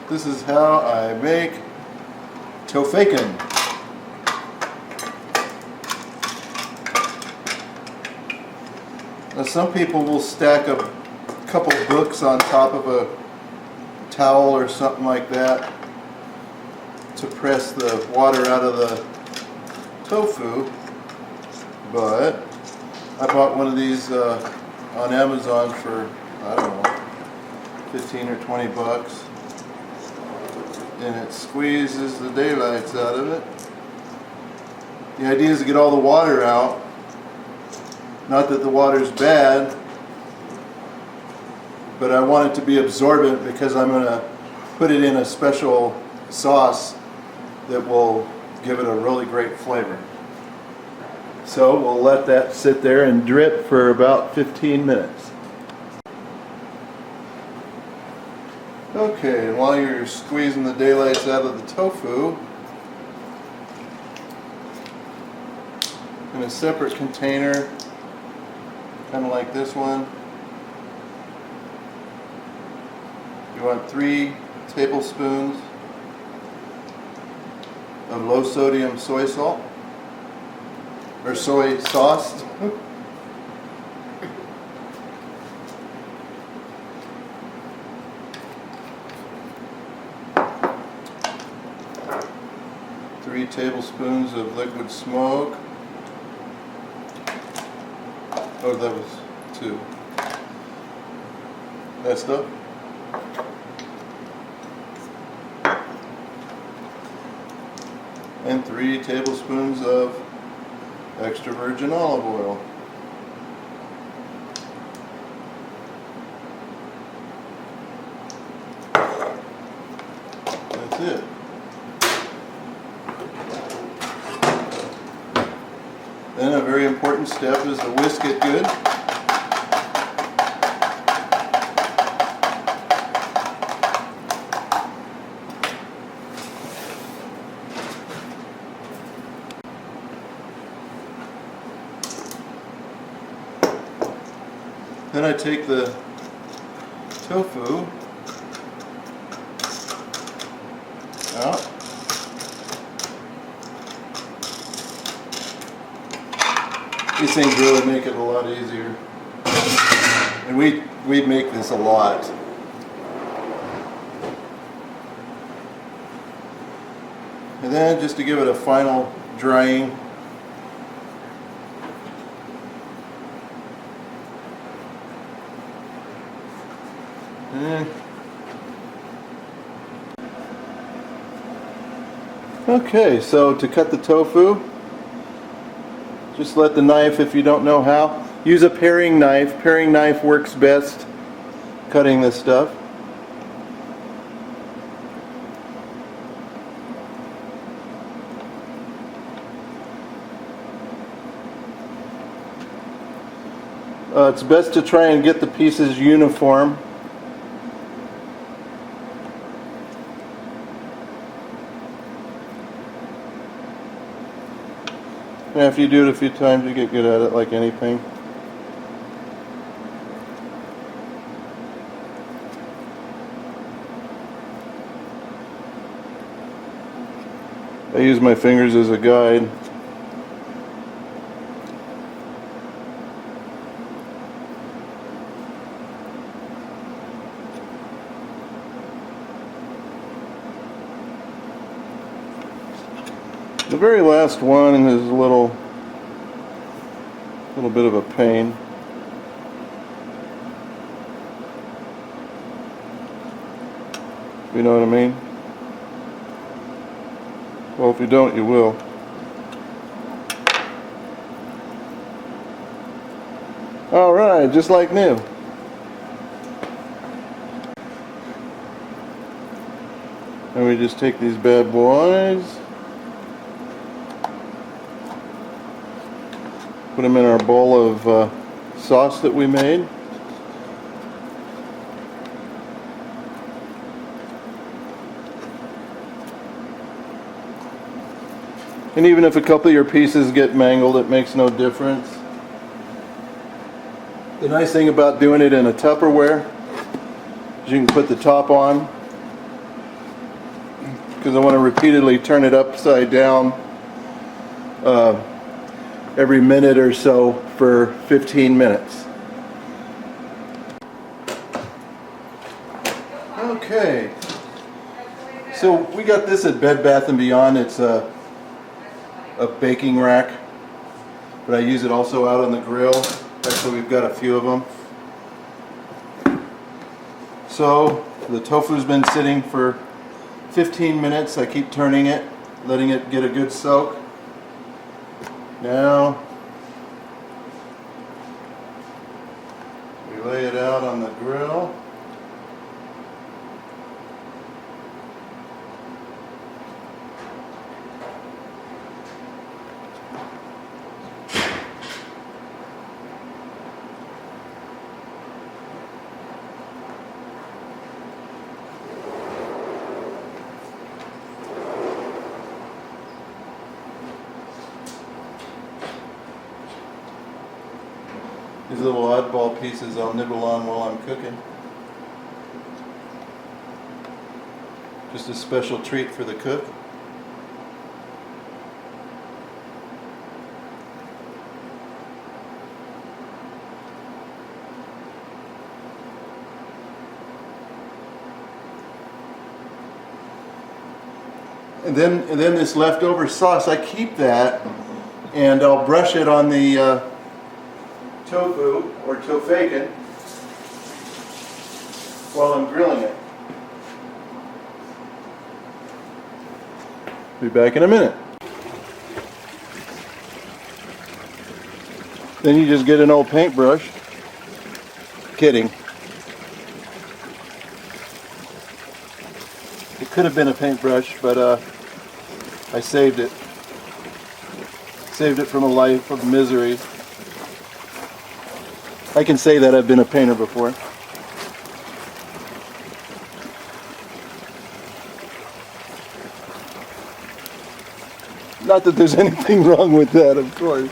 This is how I make tofaken. Now some people will stack a couple books on top of a towel or something like that to press the water out of the tofu, but I bought one of these on Amazon for, I don't know, 15 or 20 bucks, and it squeezes the daylights out of it. The idea is to get all the water out. Not that the water's bad, but I want it to be absorbent because I'm going to put it in a special sauce that will give it a really great flavor. So we'll let that sit there and drip for about 15 minutes. Okay, and while you're squeezing the daylights out of the tofu, in a separate container, kind of like this one, you want 3 tablespoons of low sodium soy salt, or soy sauce. Three tablespoons of liquid smoke. Oh, that was 2. That stuff. And 3 tablespoons of extra virgin olive oil. That's it. Then a very important step is to whisk it good. Then I take the tofu out. These things really make it a lot easier. And we make this a lot. And then just to give it a final drying, okay, so to cut the tofu, just let the knife, if you don't know how, use a paring knife. Paring knife works best cutting this stuff. It's best to try and get the pieces uniform. And after you do it a few times, you get good at it, like anything. I use my fingers as a guide. The very last one is a little bit of a pain. You know what I mean? Well, if you don't, you will. Alright, just like new. And we just take these bad boys, put them in our bowl of sauce that we made. And even if a couple of your pieces get mangled, it makes no difference. The nice thing about doing it in a Tupperware is you can put the top on because I want to repeatedly turn it upside down every minute or so for 15 minutes. Okay, so we got this at Bed Bath & Beyond. It's a baking rack, but I use it also out on the grill. Actually, we've got a few of them. So the tofu's been sitting for 15 minutes. I keep turning it, letting it get a good soak. Now we lay it out on the grill. These little oddball pieces I'll nibble on while I'm cooking. Just a special treat for the cook. And then this leftover sauce, I keep that and I'll brush it on the tofu or tofaiken while I'm grilling it. Be back in a minute. Then you just get an old paintbrush. Kidding. It could have been a paintbrush, but I saved it. Saved it from a life of misery. I can say that I've been a painter before. Not that there's anything wrong with that, of course.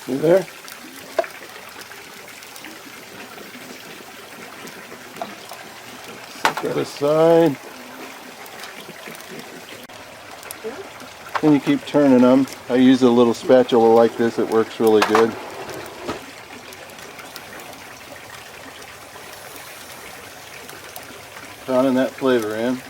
You there? Set that aside. And you keep turning them. I use a little spatula like this. It works really good. Pounding that flavor in.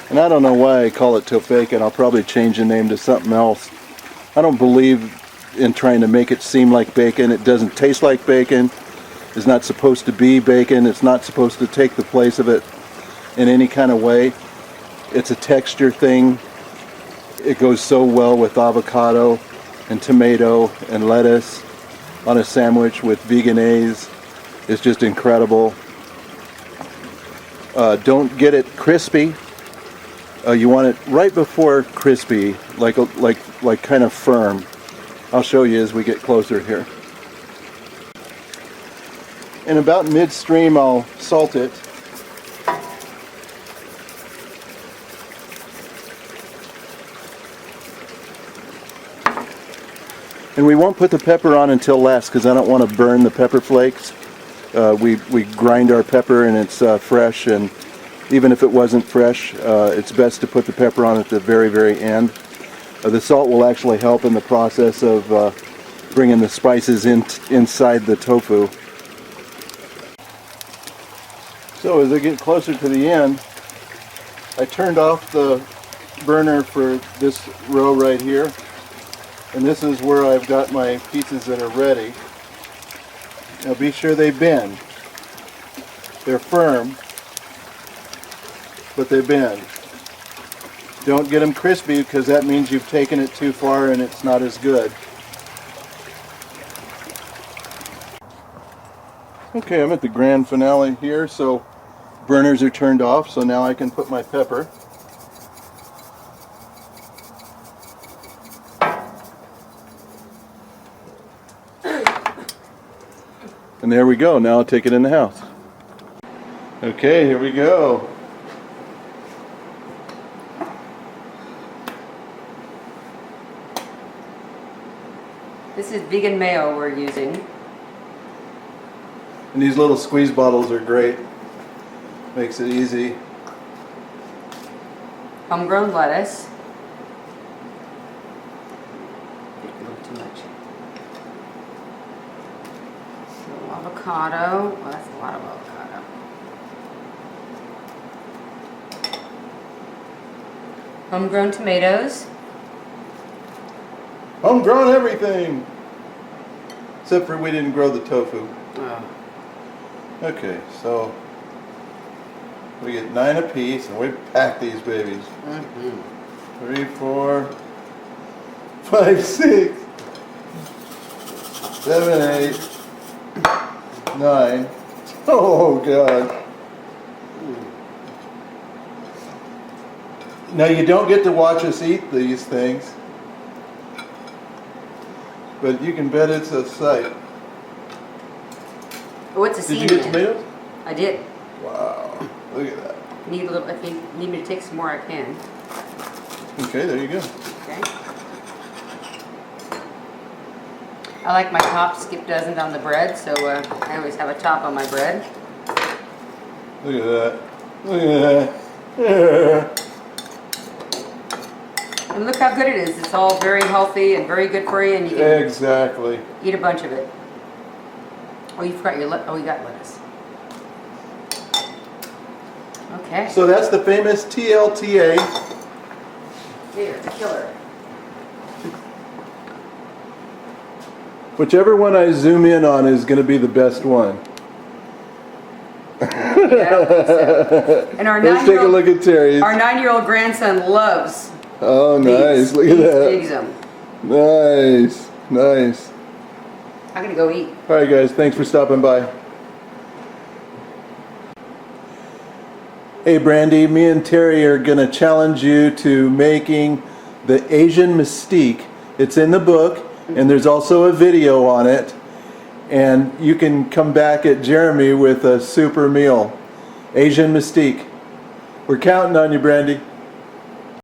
And I don't know why I call it tofaiken. I'll probably change the name to something else. I don't believe in trying to make it seem like bacon. It doesn't taste like bacon. It's not supposed to be bacon. It's not supposed to take the place of it in any kind of way. It's a texture thing. It goes so well with avocado and tomato and lettuce on a sandwich with veganese. It's just incredible. Don't get it crispy. You want it right before crispy, like kind of firm. I'll show you as we get closer here. And about midstream, I'll salt it. And we won't put the pepper on until last because I don't want to burn the pepper flakes. We grind our pepper and it's fresh, and even if it wasn't fresh, it's best to put the pepper on at the very, very end. The salt will actually help in the process of bringing the spices inside the tofu. So as I get closer to the end, I turned off the burner for this row right here, and this is where I've got my pieces that are ready. Now be sure they bend. They're firm, but they bend. Don't get them crispy because that means you've taken it too far and it's not as good. Okay, I'm at the grand finale here, so burners are turned off, so now I can put my pepper. And there we go, now I'll take it in the house. Okay, here we go. This is vegan mayo we're using. And these little squeeze bottles are great. Makes it easy. Homegrown lettuce. A little too much. So avocado. Well, that's a lot of avocado. Homegrown tomatoes. Homegrown everything! Except for we didn't grow the tofu. Oh. Okay, so we get 9 apiece and we pack these babies. 3, 4, 5, 6, 7, 8, 9. Oh God. Now you don't get to watch us eat these things, but you can bet it's a sight. Oh, it's a Did seed. you get tomatoes? I did. Wow, look at that. Need a little. If you need me to take some more, I can. Okay, there you go. Okay. I like my top. Skip doesn't on the bread, so I always have a top on my bread. Look at that. Look at that. And look how good it is. It's all very healthy and very good for you, and you can Exactly. eat a bunch of it. Oh, you forgot your you got lettuce. Okay. So that's the famous TLTA. Here, it's a killer. Whichever one I zoom in on is going to be the best one. Yeah, so. And our Let's take a look at Terry's. Our 9-year-old grandson loves Oh, nice. these. Look at He that. digs them. Nice. Nice. I'm gonna go eat. All right, guys. Thanks for stopping by. Hey, Brandy. Me and Terry are going to challenge you to making the Asian Mystique. It's in the book, and there's also a video on it. And you can come back at Jeremy with a super meal. Asian Mystique. We're counting on you, Brandy.